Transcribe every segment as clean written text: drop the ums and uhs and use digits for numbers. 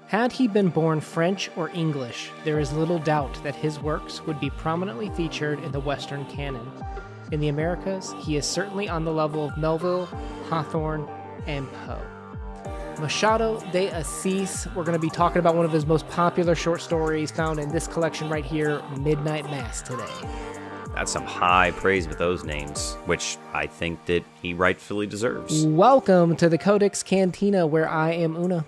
Had he been born French or English, there is little doubt that his works would be prominently featured in the Western canon. In the Americas, he is certainly on the level of Melville, Hawthorne, and Poe. Machado de Assis, we're going to be talking about one of his most popular short stories found in this collection right here, Midnight Mass, today. That's some high praise with those names, which I think that he rightfully deserves. Welcome to the CodeX Cantina, where I am Una.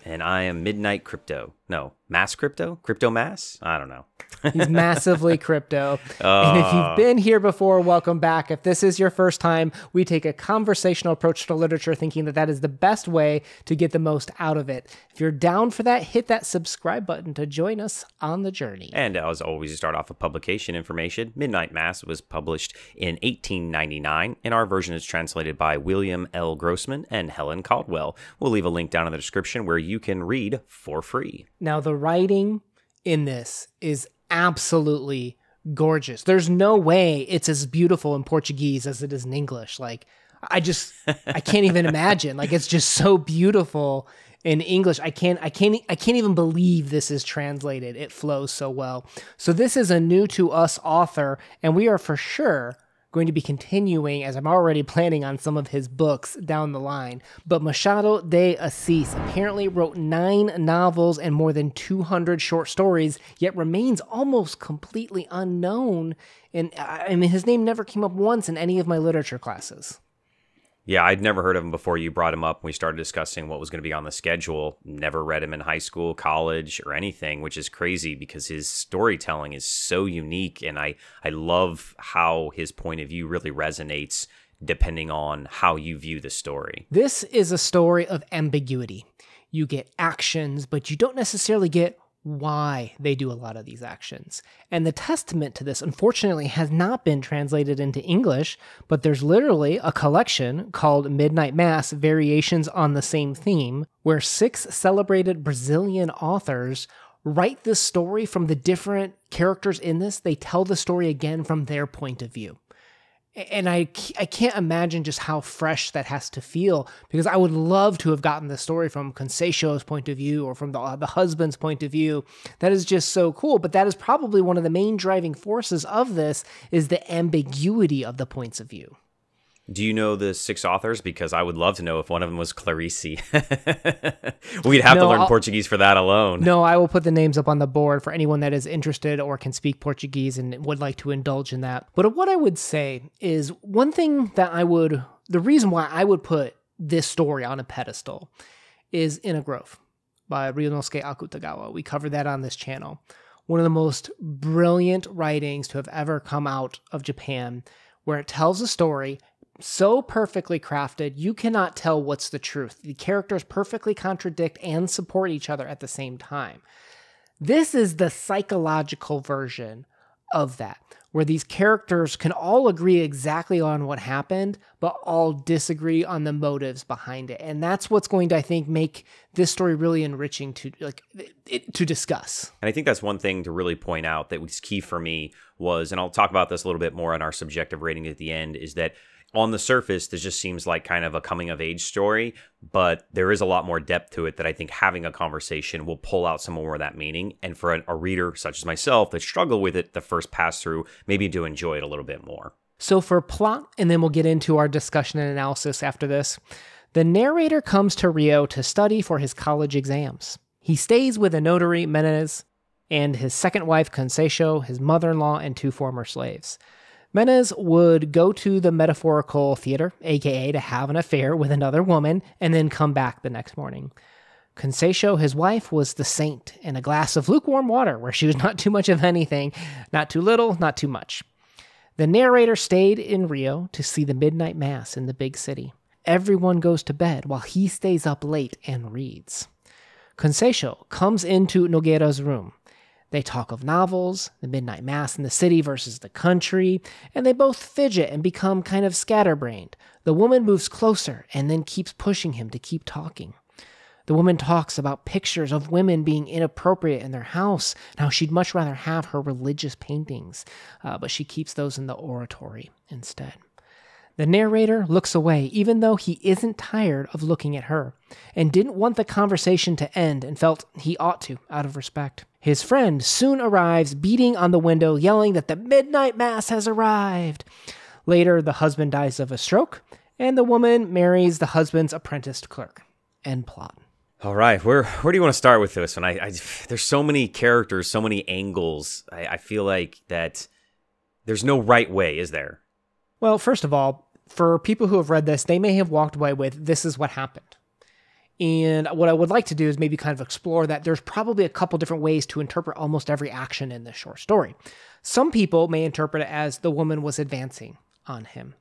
And I am Midnight Crypto. No, Mass Crypto? Crypto Mass? I don't know. He's massively crypto. And if you've been here before, welcome back. If this is your first time, we take a conversational approach to literature, thinking that that is the best way to get the most out of it. If you're down for that, hit that subscribe button to join us on the journey. And as always, you start off with publication information. Midnight Mass was published in 1899, and our version is translated by William L. Grossman and Helen Caldwell. We'll leave a link down in the description where you can read for free. Now, the writing in this is absolutely gorgeous. There's no way it's as beautiful in Portuguese as it is in English. Like, I can't even imagine. Like, it's just so beautiful in English. I can't even believe this is translated. It flows so well. So this is a new to us author, and we are for sure going to be continuing, as I'm already planning on some of his books down the line. But Machado de Assis apparently wrote 9 novels and more than 200 short stories, yet remains almost completely unknown. And I mean, his name never came up once in any of my literature classes. Yeah, I'd never heard of him before you brought him up. We started discussing what was going to be on the schedule. Never read him in high school, college, or anything, which is crazy because his storytelling is so unique, and I love how his point of view really resonates depending on how you view the story. This is a story of ambiguity. You get actions, but you don't necessarily get why they do a lot of these actions. And the testament to this, unfortunately, has not been translated into English, but there's literally a collection called Midnight Mass, Variations on the Same Theme, where 6 celebrated Brazilian authors write this story from the different characters in this. They tell the story again from their point of view. And I can't imagine just how fresh that has to feel, because I would love to have gotten the story from Conceição's point of view or from the husband's point of view. That is just so cool. But that is probably one of the main driving forces of this, is the ambiguity of the points of view. Do you know the 6 authors? Because I would love to know if one of them was Clarice. We'd have to learn Portuguese for that alone. No, I will put the names up on the board for anyone that is interested or can speak Portuguese and would like to indulge in that. But what I would say is, one thing that the reason why I would put this story on a pedestal is In a Grove by Ryunosuke Akutagawa. We covered that on this channel. One of the most brilliant writings to have ever come out of Japan, where it tells a story so perfectly crafted, you cannot tell what's the truth. The characters perfectly contradict and support each other at the same time. This is the psychological version of that, where these characters can all agree exactly on what happened, but all disagree on the motives behind it. And that's what's going to, I think, make this story really enriching to discuss. And I think that's one thing to really point out that was key for me was, and I'll talk about this a little bit more on our subjective rating at the end, is that on the surface, this just seems like kind of a coming-of-age story, but there is a lot more depth to it that I think having a conversation will pull out some more of that meaning. And for a reader such as myself that struggle with it the first pass-through, maybe to enjoy it a little bit more. So for plot, and then we'll get into our discussion and analysis after this, the narrator comes to Rio to study for his college exams. He stays with a notary, Menezes, and his second wife, Conceição, his mother-in-law, and 2 former slaves. Menezes would go to the metaphorical theater, aka to have an affair with another woman, and then come back the next morning. Conceição, his wife, was the saint in a glass of lukewarm water, where she was not too much of anything, not too little, not too much. The narrator stayed in Rio to see the midnight mass in the big city. Everyone goes to bed while he stays up late and reads. Conceição comes into Nogueira's room. They talk of novels, the midnight mass in the city versus the country, and they both fidget and become kind of scatterbrained. The woman moves closer and then keeps pushing him to keep talking. The woman talks about pictures of women being inappropriate in their house, and how she'd much rather have her religious paintings, but she keeps those in the oratory instead. The narrator looks away, even though he isn't tired of looking at her, and didn't want the conversation to end and felt he ought to, out of respect. His friend soon arrives, beating on the window, yelling that the midnight mass has arrived. Later, the husband dies of a stroke, and the woman marries the husband's apprenticed clerk. End plot. All right, where do you want to start with this one? There's so many characters, so many angles. I feel like that there's no right way, is there? Well, first of all, for people who have read this, they may have walked away with, this is what happened. And what I would like to do is maybe kind of explore that there's probably a couple different ways to interpret almost every action in this short story. Some people may interpret it as the woman was advancing on him.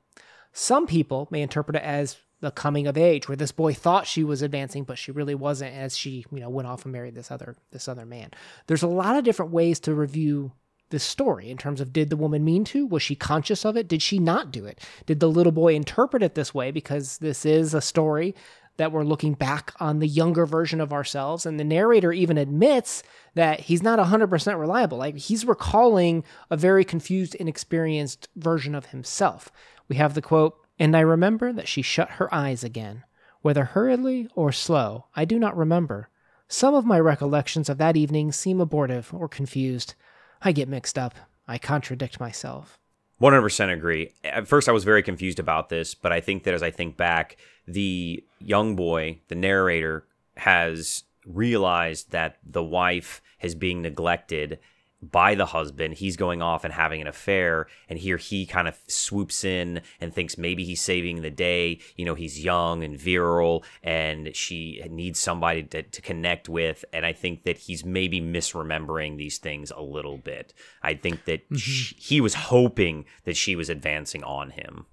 Some people may interpret it as the coming of age, where this boy thought she was advancing, but she really wasn't, as she, went off and married this other man. There's a lot of different ways to review this story in terms of, did the woman mean to? Was she conscious of it? Did she not do it? Did the little boy interpret it this way because this is a story that we're looking back on the younger version of ourselves? And the narrator even admits that he's not 100% reliable. Like, he's recalling a very confused, inexperienced version of himself. We have the quote, "And I remember that she shut her eyes again. Whether hurriedly or slow, I do not remember. Some of my recollections of that evening seem abortive or confused. I get mixed up. I contradict myself." 100% agree. At first, I was very confused about this, but I think that as I think back, the young boy, the narrator, has realized that the wife is being neglected by the husband. He's going off and having an affair, and here he kind of swoops in and thinks maybe he's saving the day. He's young and virile, and she needs somebody to connect with, and I think that he's maybe misremembering these things a little bit. I think that he was hoping that she was advancing on him.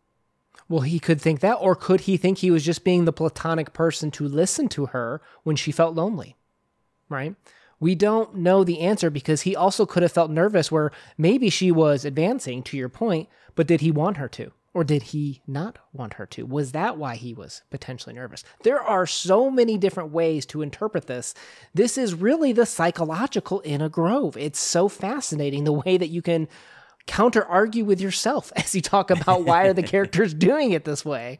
Well, he could think that, or could he think he was just being the platonic person to listen to her when she felt lonely, right? We don't know the answer, because he also could have felt nervous where maybe she was advancing, to your point, but did he want her to? Or did he not want her to? Was that why he was potentially nervous? There are so many different ways to interpret this. This is really the psychological in a grove. It's so fascinating the way that you can counter-argue with yourself as you talk about why are the characters doing it this way.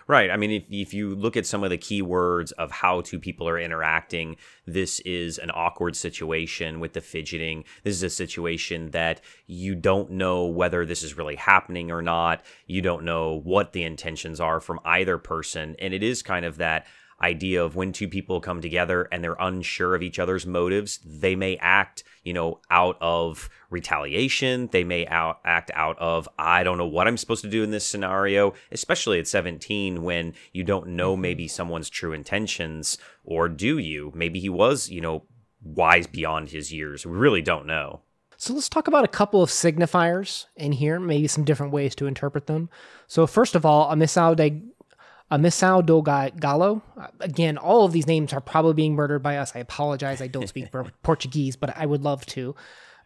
Right. I mean, if you look at some of the key words of how two people are interacting, this is an awkward situation with the fidgeting. This is a situation that you don't know whether this is really happening or not. You don't know what the intentions are from either person. And it is kind of that idea of when two people come together and they're unsure of each other's motives, they may act, out of retaliation. They may act out of, I don't know what I'm supposed to do in this scenario, especially at 17 when you don't know maybe someone's true intentions, or do you? Maybe he was, wise beyond his years. We really don't know. So let's talk about a couple of signifiers in here, maybe some different ways to interpret them. So first of all, a Machado do Galo. Again, all of these names are probably being murdered by us. I apologize. I don't speak Portuguese, but I would love to.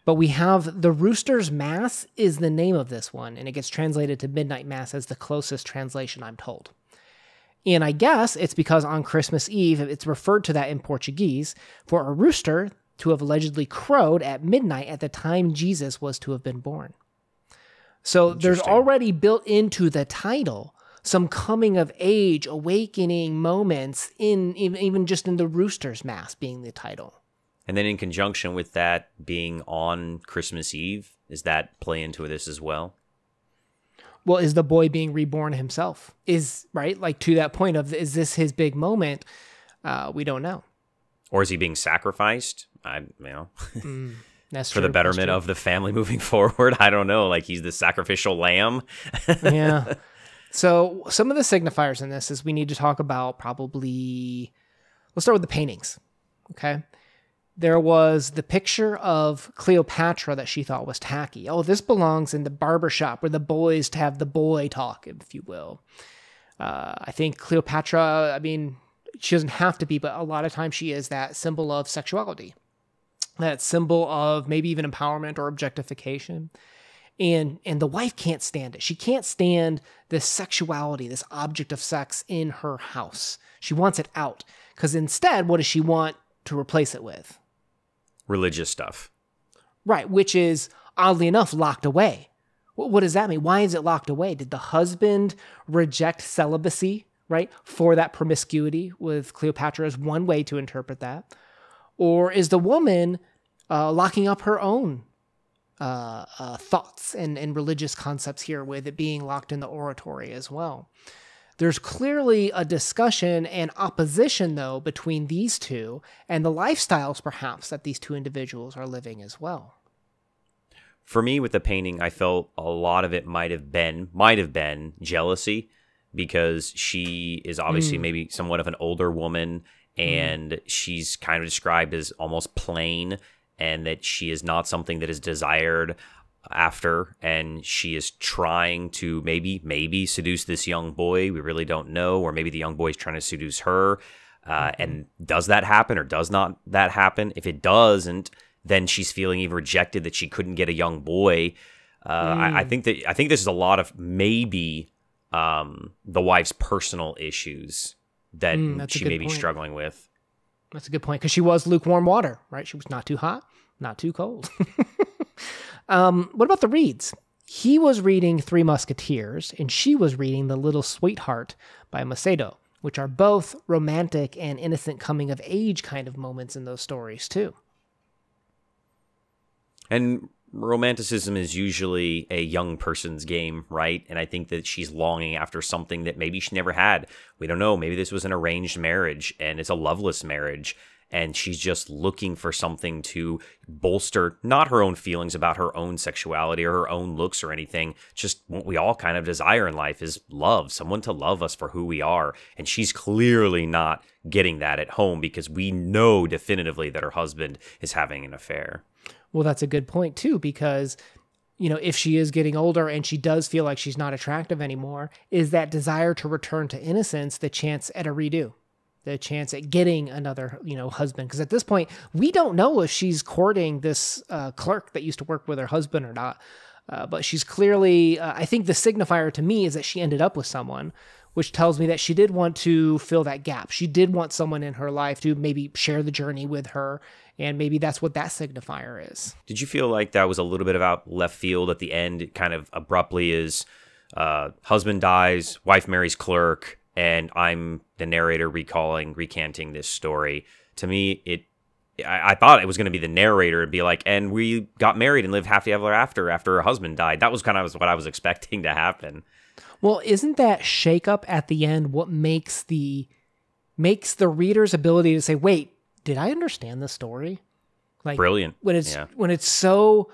But we have the Rooster's Mass is the name of this one, and it gets translated to Midnight Mass as the closest translation, I'm told. And I guess it's because on Christmas Eve, it's referred to that in Portuguese, for a rooster to have allegedly crowed at midnight at the time Jesus was to have been born. So there's already built into the title some coming of age, awakening moments even just in the Rooster's Mass being the title. And then in conjunction with that being on Christmas Eve, does that play into this as well? Well, is the boy being reborn himself? Right? Like, to that point of, is this his big moment? We don't know. Or is he being sacrificed? That's for the betterment of the family moving forward. I don't know. Like, he's the sacrificial lamb. Yeah. So some of the signifiers in this is we need to talk about let's start with the paintings, okay? There was the picture of Cleopatra that she thought was tacky. Oh, this belongs in the barbershop where the boys have the boy talk, if you will. I think Cleopatra, she doesn't have to be, but a lot of times she is that symbol of sexuality, that symbol of maybe even empowerment or objectification. And the wife can't stand it. She can't stand this sexuality, this object of sex in her house. She wants it out. Because instead, what does she want to replace it with? Religious stuff. Right, which is, oddly enough, locked away. What does that mean? Why is it locked away? Did the husband reject celibacy, right, for that promiscuity with Cleopatra is one way to interpret that. Or is the woman locking up her own thoughts and religious concepts here with it being locked in the oratory as well? There's clearly a discussion and opposition, though, between these two and the lifestyles, perhaps, that these two individuals are living as well. For me, with the painting, I felt a lot of it might have been jealousy, because she is obviously maybe somewhat of an older woman, and she's kind of described as almost plain, and that she is not something that is desired after, and she is trying to maybe seduce this young boy. We really don't know, or maybe the young boy is trying to seduce her. And does that happen, or does not that happen? If it doesn't, then she's feeling even rejected that she couldn't get a young boy. I think this is a lot of maybe the wife's personal issues that she may be struggling with. That's a good point, because she was lukewarm water, right? She was not too hot, not too cold. What about the reads? He was reading Three Musketeers, and she was reading The Little Sweetheart by Machado, which are both romantic and innocent coming-of-age kind of moments in those stories, too. And romanticism is usually a young person's game, right? And I think that she's longing after something that maybe she never had. We don't know. Maybe this was an arranged marriage, and it's a loveless marriage. And she's just looking for something to bolster, not her own feelings about her own sexuality or her own looks or anything. Just what we all kind of desire in life is love, someone to love us for who we are. And she's clearly not getting that at home, because we know definitively that her husband is having an affair. Well, that's a good point, too, because, you know, if she is getting older and she does feel like she's not attractive anymore, is that desire to return to innocence the chance at a redo? The chance at getting another, husband? Because at this point, we don't know if she's courting this clerk that used to work with her husband or not. But she's clearly, I think the signifier to me is that she ended up with someone, which tells me that she did want to fill that gap. She did want someone in her life to maybe share the journey with her. And maybe that's what that signifier is. Did you feel like that was a little bit about left field at the end? It kind of abruptly is husband dies, wife marries clerk, and I'm the narrator recanting this story. To me, I thought it was going to be the narrator and be like, and we got married and lived happily ever after her husband died. That was kind of what I was expecting to happen. Well, isn't that shakeup at the end what makes the reader's ability to say, wait, did I understand the story? Like, brilliant. When it's so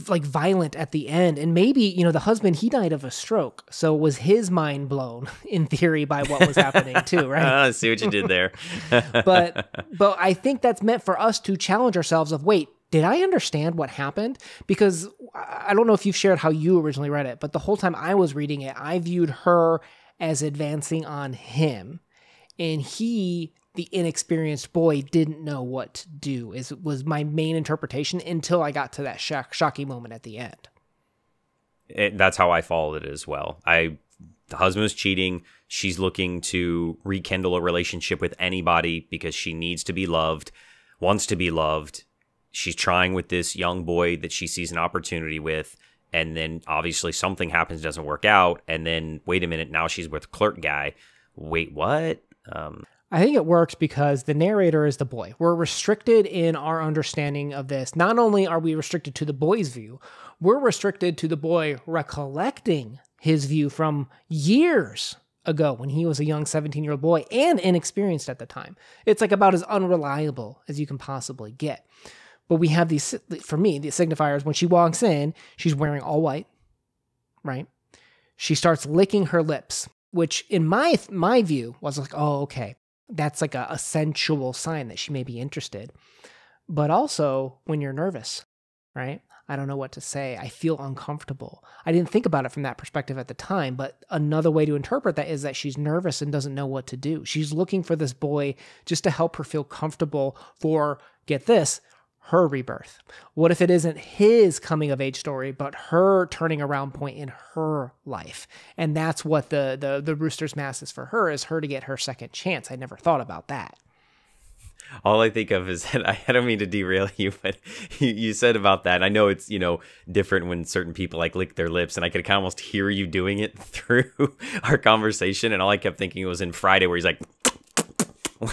like violent at the end, and maybe, the husband, he died of a stroke. So was his mind blown in theory by what was happening too, right? I see what you did there. But I think that's meant for us to challenge ourselves of, wait, did I understand what happened? Because I don't know if you've shared how you originally read it, but the whole time I was reading it, I viewed her as advancing on him, and he, the inexperienced boy, didn't know what to do. Was my main interpretation until I got to that shocking moment at the end. That's how I followed it as well. The husband was cheating. She's looking to rekindle a relationship with anybody because she needs to be loved, wants to be loved. She's trying with this young boy that she sees an opportunity with, and then obviously something happens, doesn't work out, and then, wait a minute, now she's with clerk guy. Wait, what? I think it works because the narrator is the boy. We're restricted in our understanding of this. Not only are we restricted to the boy's view, we're restricted to the boy recollecting his view from years ago when he was a young 17-year-old boy and inexperienced at the time. It's like about as unreliable as you can possibly get. But we have these, for me, the signifiers. When she walks in, she's wearing all white, right? She starts licking her lips, which in my view was like, oh, okay. That's like a sensual sign that she may be interested. But also when you're nervous, right? I don't know what to say. I feel uncomfortable. I didn't think about it from that perspective at the time, but another way to interpret that is that she's nervous and doesn't know what to do. She's looking for this boy just to help her feel comfortable for, get this, her rebirth. What if it isn't his coming of age story, but her turning around point in her life? And that's what the Rooster's Mask is for her, is her to get her second chance. I never thought about that. all I think of is that I don't mean to derail you, but you said about that. I know it's, different when certain people like lick their lips, and I could kind of almost hear you doing it through our conversation. And all I kept thinking was in Friday where he's like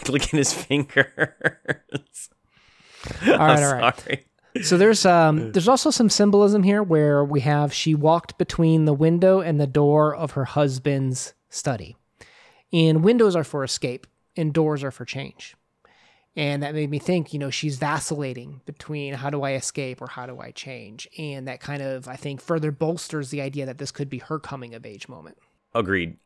licking his fingers. All right. So there's also some symbolism here where we have she walked between the window and the door of her husband's study. And windows are for escape and doors are for change. And that made me think, she's vacillating between how do I escape or how do I change? And that kind of, I think, further bolsters the idea that this could be her coming of age moment. Agreed.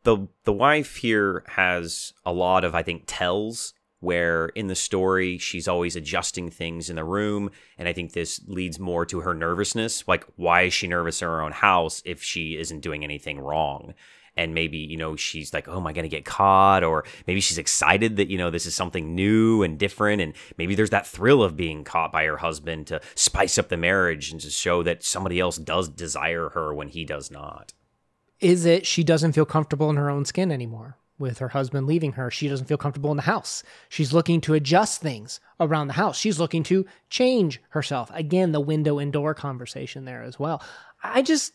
The wife here has a lot of, I think, tells where in the story she's always adjusting things in the room, and I think this leads more to her nervousness. Like, why is she nervous in her own house if she isn't doing anything wrong? And maybe, she's like, oh, am I going to get caught? Or maybe she's excited that, this is something new and different, and maybe there's that thrill of being caught by her husband to spice up the marriage and to show that somebody else does desire her when he does not. Is it she doesn't feel comfortable in her own skin anymore? With her husband leaving her, she doesn't feel comfortable in the house. She's looking to adjust things around the house. She's looking to change herself. Again, the window and door conversation there as well. I just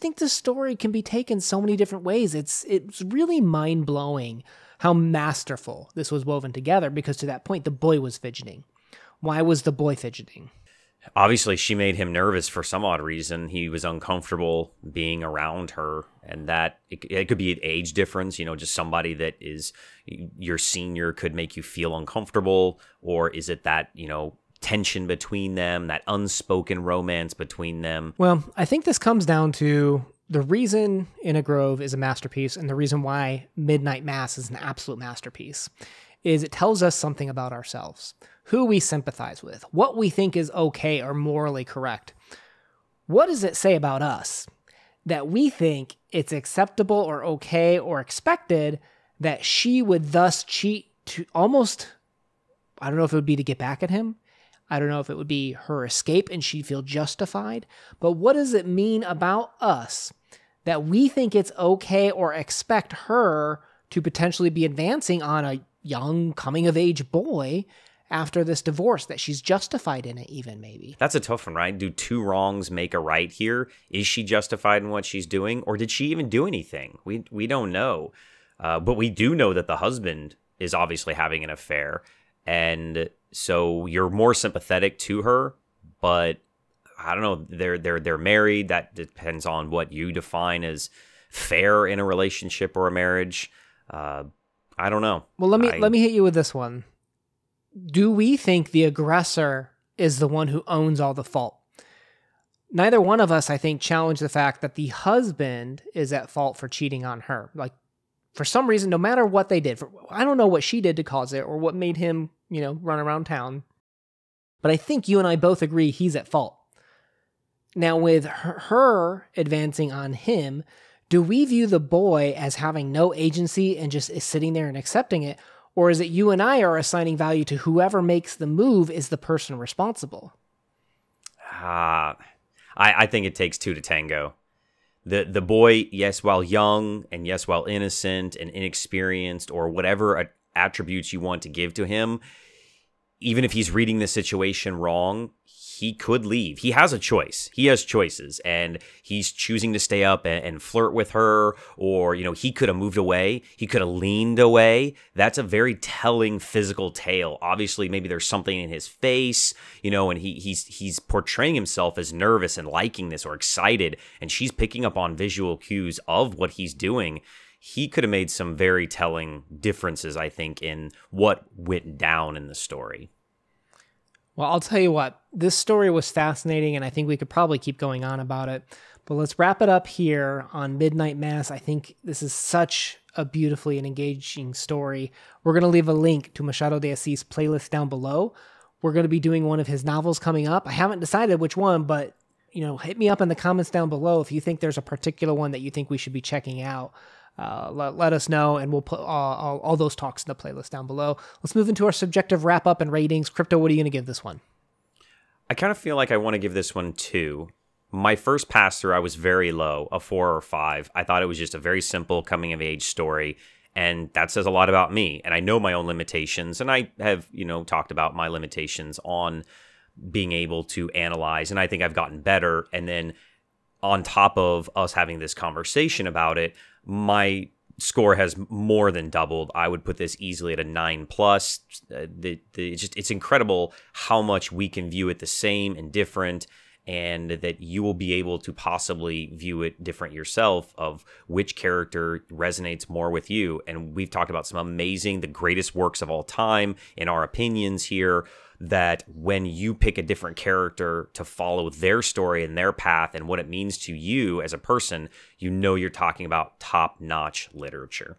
think this story can be taken so many different ways. It's really mind-blowing how masterful this was woven together, because to that point, the boy was fidgeting. Why was the boy fidgeting? Obviously, she made him nervous for some odd reason. He was uncomfortable being around her, and that it could be an age difference, just somebody that is your senior could make you feel uncomfortable, or is it that, tension between them, that unspoken romance between them? Well, I think this comes down to the reason In a Grove is a masterpiece, and the reason why Midnight Mass is an absolute masterpiece, is it tells us something about ourselves. Who we sympathize with, what we think is okay or morally correct. What does it say about us that we think it's acceptable or okay or expected that she would thus cheat to almost, I don't know if it would be to get back at him. I don't know if it would be her escape and she'd feel justified. But what does it mean about us that we think it's okay or expect her to potentially be advancing on a young coming-of-age boy after this divorce, that she's justified in it even, maybe? That's a tough one, right? Do two wrongs make a right here? Is she justified in what she's doing? Or did she even do anything? We don't know. But we do know that the husband is obviously having an affair. And so you're more sympathetic to her, but I don't know, they're married. That depends on what you define as fair in a relationship or a marriage. I don't know. Well, let me hit you with this one. Do we think the aggressor is the one who owns all the fault? Neither one of us, I think, challenge the fact that the husband is at fault for cheating on her. Like, for some reason, no matter what they did, I don't know what she did to cause it or what made him, run around town. But I think you and I both agree he's at fault. Now, with her advancing on him, do we view the boy as having no agency and just is sitting there and accepting it? Or is it you and I are assigning value to whoever makes the move is the person responsible? I think it takes two to tango. The boy, yes, while young, and yes, while innocent and inexperienced, or whatever attributes you want to give to him, even if he's reading the situation wrong, he could leave. He has a choice. He has choices, and he's choosing to stay up and flirt with her, or, he could have moved away. He could have leaned away. That's a very telling physical tale. Obviously, maybe there's something in his face, and he's portraying himself as nervous and liking this or excited, and she's picking up on visual cues of what he's doing. He could have made some very telling differences, I think, in what went down in the story. Well, I'll tell you what, this story was fascinating, and I think we could probably keep going on about it. But let's wrap it up here on Midnight Mass. I think this is such a beautifully and engaging story. We're going to leave a link to Machado de Assis' playlist down below. We're going to be doing one of his novels coming up. I haven't decided which one, but hit me up in the comments down below if you think there's a particular one that you think we should be checking out. Let us know, and we'll put all those talks in the playlist down below. Let's move into our subjective wrap-up and ratings. Crypto, what are you going to give this one? I kind of feel like I want to give this one 2. My first pass-through, I was very low, a 4 or 5. I thought it was just a very simple coming-of-age story, And that says a lot about me. And I know my own limitations. And I have, talked about my limitations on being able to analyze. And I think I've gotten better. And then on top of us having this conversation about it, my score has more than doubled. I would put this easily at a 9+. It's incredible how much we can view it the same and different, and that you will be able to possibly view it different yourself of which character resonates more with you. And we've talked about some amazing, the greatest works of all time in our opinions here, that when you pick a different character to follow their story and their path and what it means to you as a person, you're talking about top-notch literature.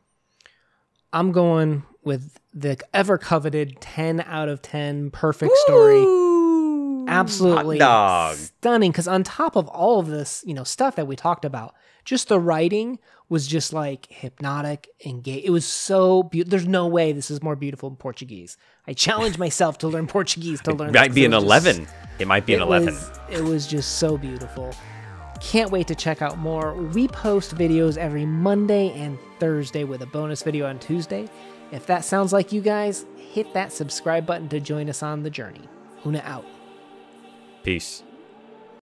I'm going with the ever-coveted 10 out of 10 perfect story. Absolutely stunning, because on top of all of this, stuff that we talked about, just the writing was just like hypnotic and gay. It was so beautiful. There's no way this is more beautiful in Portuguese. I challenged myself to learn Portuguese to learn. It might be an 11. It might be an 11. It was just so beautiful. Can't wait to check out more. We post videos every Monday and Thursday with a bonus video on Tuesday. If that sounds like you guys, hit that subscribe button to join us on the journey. Huna out. Peace.